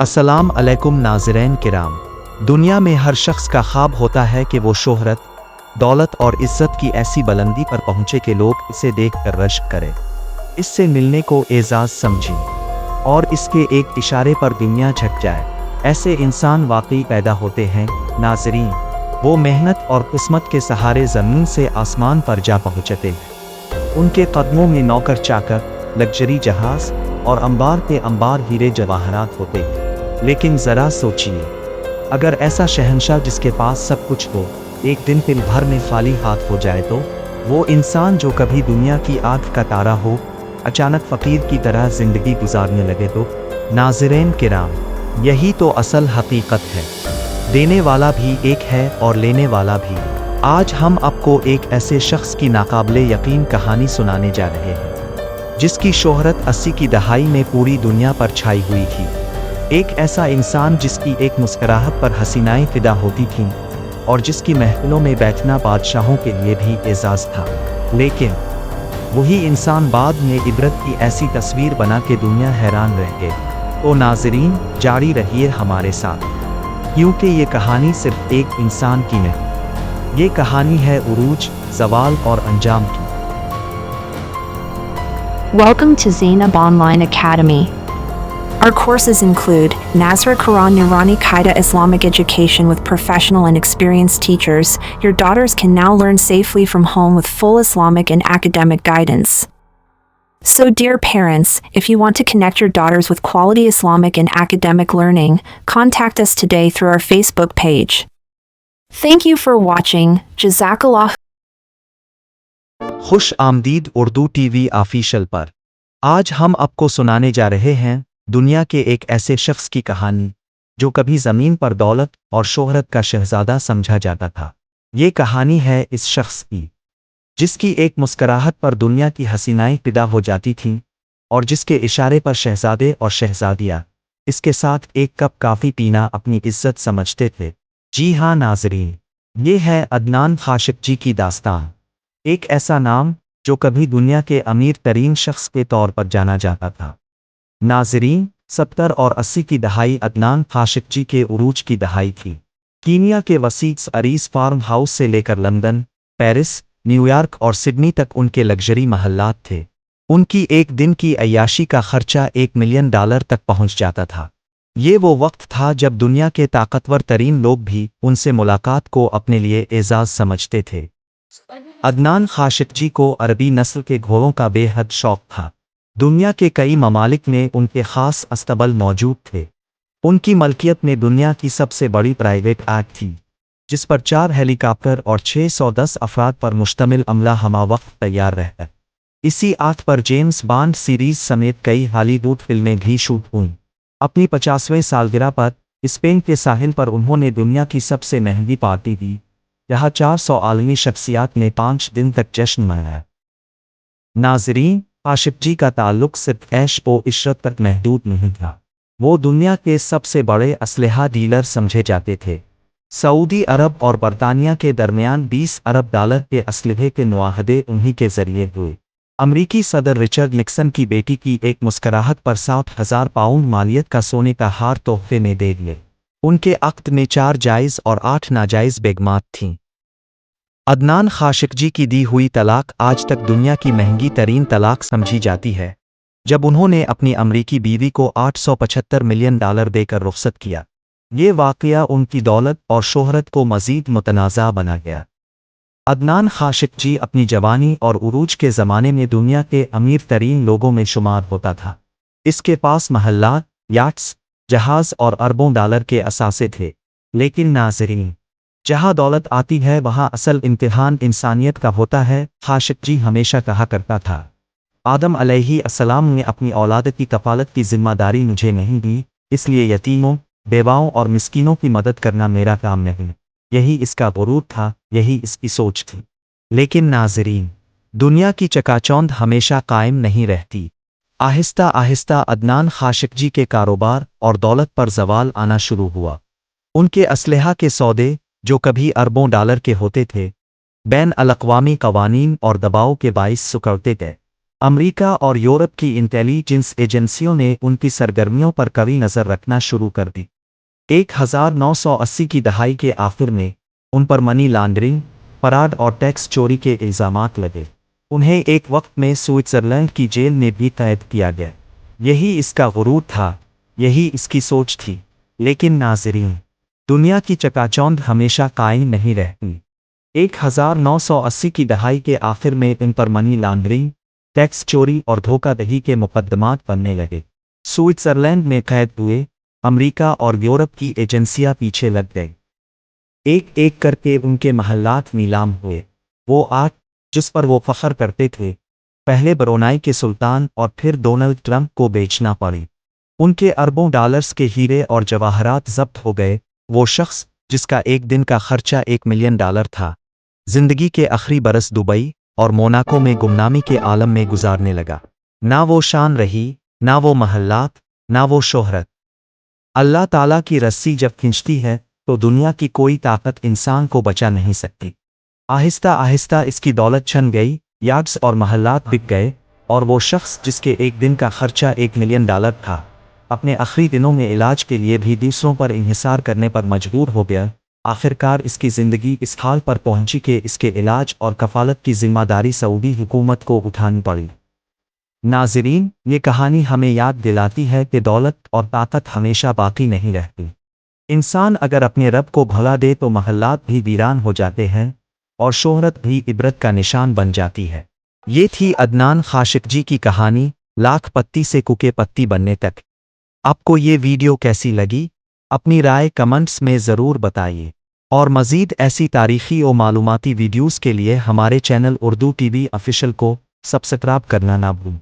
अस्सलाम अलैकुम नाज़रीन किराम। दुनिया में हर शख्स का ख्वाब होता है कि वो शोहरत, दौलत और इज़्ज़त की ऐसी बुलंदी पर पहुँचे कि लोग इसे देखकर रश्क करें, इससे मिलने को एज़ाज़ समझें और इसके एक इशारे पर दुनिया झुक जाए। ऐसे इंसान वाकई पैदा होते हैं नाज़रीन, वो मेहनत और किस्मत के सहारे ज़मीन से आसमान पर जा पहुँचते हैं। उनके कदमों में नौकर चाकर, लग्जरी जहाज़ और अंबार के अंबार हीरे जवाहरात होते हैं। लेकिन ज़रा सोचिए, अगर ऐसा शहंशाह जिसके पास सब कुछ हो एक दिन दिन भर में खाली हाथ हो जाए तो वो इंसान जो कभी दुनिया की आंख का तारा हो अचानक फ़कीर की तरह ज़िंदगी गुजारने लगे तो नाज़रीन किराम, यही तो असल हकीकत है। देने वाला भी एक है और लेने वाला भी। आज हम आपको एक ऐसे शख्स की नाकाबिले यकीन कहानी सुनाने जा रहे हैं जिसकी शोहरत 80 की दहाई में पूरी दुनिया पर छाई हुई थी। एक ऐसा इंसान जिसकी एक मुस्कुराहट पर हसीनाएं फिदा होती थीं और जिसकी महफिलों में बैठना बादशाहों के लिए भी एजाज़ था। लेकिन वही इंसान बाद में इबरत की ऐसी तस्वीर बना के दुनिया हैरान रह गई। तो नाज़रीन, जारी रहिए हमारे साथ, क्योंकि ये कहानी सिर्फ एक इंसान की नहीं, ये कहानी है उरूज, ज़वाल और अंजाम की। Welcome to Zainab Online Academy. Our courses include Nazra Quran Nurani Qaida Islamic Education with professional and experienced teachers. Your daughters can now learn safely from home with full Islamic and academic guidance. So dear parents, if you want to connect your daughters with quality Islamic and academic learning, contact us today through our Facebook page. Thank you for watching. Jazakallah. खुश आमदीद Urdu TV official पर। आज हम आपको सुनाने जा रहे हैं दुनिया के एक ऐसे शख्स की कहानी जो कभी ज़मीन पर दौलत और शोहरत का शहज़ादा समझा जाता था। ये कहानी है इस शख्स की जिसकी एक मुस्कुराहट पर दुनिया की हसीनाएं फिदा हो जाती थीं और जिसके इशारे पर शहज़ादे और शहज़ादियाँ इसके साथ एक कप काफ़ी पीना अपनी इज्जत समझते थे। जी हाँ नाज़रीन, ये है अदनान खाशिक जी की दास्तान। एक ऐसा नाम जो कभी दुनिया के अमीर तरीन शख्स के तौर पर जाना जाता था। नाज़रीन, 70 और 80 की दहाई अदनान खाशिक जी के उरूज की दहाई थी। कीनिया के वसीस अरीस फार्म हाउस से लेकर लंदन, पेरिस, न्यूयॉर्क और सिडनी तक उनके लग्जरी महल्लात थे। उनकी एक दिन की अय्याशी का खर्चा $1 मिलियन तक पहुंच जाता था। ये वो वक्त था जब दुनिया के ताकतवर तरीन लोग भी उनसे मुलाकात को अपने लिए एजाज़ समझते थे। अदनान खाशिक जी को अरबी नस्ल के घोड़ों का बेहद शौक था। दुनिया के कई ममालिक में उनके ख़ास अस्तबल मौजूद थे। उनकी मलकियत में दुनिया की सबसे बड़ी प्राइवेट आग थी जिस पर 4 हेलीकॉप्टर और 610 अफराद पर मुश्तमिल अमला हमा वक्त तैयार रहता। इसी आग पर जेम्स बॉन्ड सीरीज़ समेत कई हॉलीवुड फिल्में भी शूट हुईं। अपनी 50वें सालगिरह पर स्पेन के साहिल पर उन्होंने दुनिया की सबसे महंगी पार्टी दी जहाँ 400 आलमी शख्सियात ने 5 दिन तक जश्न मनाया। नाज़रीन, खाशिक जी का ताल्लुक सिर्फ ऐश व इशरत तक महदूद नहीं था, वो दुनिया के सबसे बड़े असलहा डीलर समझे जाते थे। सऊदी अरब और बरतानिया के दरमियान $20 अरब के असलहे के मुआहदे उन्हीं के ज़रिए हुए। अमरीकी सदर रिचर्ड निक्सन की बेटी की एक मुस्कुराहट पर 60,000 पाउंड मालियत का सोने का हार तोहफे में दे दिए। उनके अक़्द में 4 जायज़ और 8 नाजायज़ बेगमात थीं। अदनान खाशिक जी की दी हुई तलाक आज तक दुनिया की महंगी तरीन तलाक समझी जाती है, जब उन्होंने अपनी अमरीकी बीवी को $875 मिलियन देकर रुखसत किया। ये वाक़या उनकी दौलत और शोहरत को मज़ीद मुतनाज़ा बना गया। अदनान खाशिक जी अपनी जवानी और उरूज के ज़माने में दुनिया के अमीर तरीन लोगों में शुमार होता था। इसके पास महल्लात, याट्स, जहाज़ और अरबों डॉलर के असासे थे। लेकिन नाज़रीन, जहाँ दौलत आती है वहाँ असल इम्तिहान इंसानियत का होता है। खाशिक जी हमेशा कहा करता था, आदम अलैहिस्सलाम ने अपनी औलाद की कफ़ालत की ज़िम्मेदारी मुझे नहीं दी, इसलिए यतीमों, बेवाओं और मिस्कीनों की मदद करना मेरा काम नहीं। यही इसका गुरूर था, यही इसकी सोच थी। लेकिन नाज़रीन, दुनिया की चकाचौंध हमेशा कायम नहीं रहती। आहिस्ता आहिस्ता अदनान खाशिक जी के कारोबार और दौलत पर ज़वाल आना शुरू हुआ। उनके असलहा के सौदे जो कभी अरबों डॉलर के होते थे, बैन अल-अक़वामी क़वानीन और दबाव के बाइस सुकड़ते गए। अमेरिका और यूरोप की इंटेलिजेंस एजेंसियों ने उनकी सरगर्मियों पर कड़ी नज़र रखना शुरू कर दी। 1980 की दहाई के आखिर में उन पर मनी लॉन्ड्रिंग, फराड और टैक्स चोरी के इल्ज़ामात लगे। उन्हें एक वक्त में स्विट्ज़रलैंड की जेल में भी कैद किया गया। यही इसका गुरूर था, यही इसकी सोच थी। लेकिन नाज़रीन, दुनिया की चकाचौंध हमेशा कायम नहीं रहती। 1980 की दहाई के आखिर में इन पर मनी लॉन्ड्रिंग, टैक्स चोरी और धोखाधड़ी के मुकदमात बनने लगे। स्विट्ज़रलैंड में कैद हुए, अमेरिका और यूरोप की एजेंसियां पीछे लग गई। एक एक करके उनके महलात नीलाम हुए। वो आर्ट जिस पर वो फख्र करते थे, पहले ब्रुनाई के सुल्तान और फिर डोनाल्ड ट्रंप को बेचना पड़ी। उनके अरबों डॉलर्स के हीरे और जवाहरात जब्त हो गए। वो शख्स जिसका एक दिन का खर्चा $1 मिलियन था, जिंदगी के आखिरी बरस दुबई और मोनाको में गुमनामी के आलम में गुजारने लगा। ना वो शान रही, ना वो महलात, ना वो शोहरत। अल्लाह ताला की रस्सी जब खींचती है तो दुनिया की कोई ताकत इंसान को बचा नहीं सकती। आहिस्ता आहिस्ता इसकी दौलत छन गई, यार्ड्स और महलात बिक गए, और वो शख्स जिसके एक दिन का खर्चा $1 मिलियन था, अपने आखिरी दिनों में इलाज के लिए भी दूसरों पर इन्हिसार करने पर मजबूर हो गया। आखिरकार इसकी ज़िंदगी इस हाल पर पहुंची कि इसके इलाज और कफालत की जिम्मेदारी सऊदी हुकूमत को उठानी पड़ी। नाज़रीन, ये कहानी हमें याद दिलाती है कि दौलत और ताकत हमेशा बाकी नहीं रहती। इंसान अगर अपने रब को भुला दे तो महलात भी वीरान हो जाते हैं और शोहरत भी इबरत का निशान बन जाती है। ये थी अदनान खाशिकजी की कहानी, लाख पत्ती से कुके पत्ती बनने तक। आपको ये वीडियो कैसी लगी? अपनी राय कमेंट्स में ज़रूर बताइए। और मज़ीद ऐसी तारीख़ी और मालूमाती वीडियोज़ के लिए हमारे चैनल उर्दू टीवी ऑफिशियल को सब्सक्राइब करना ना भूलें।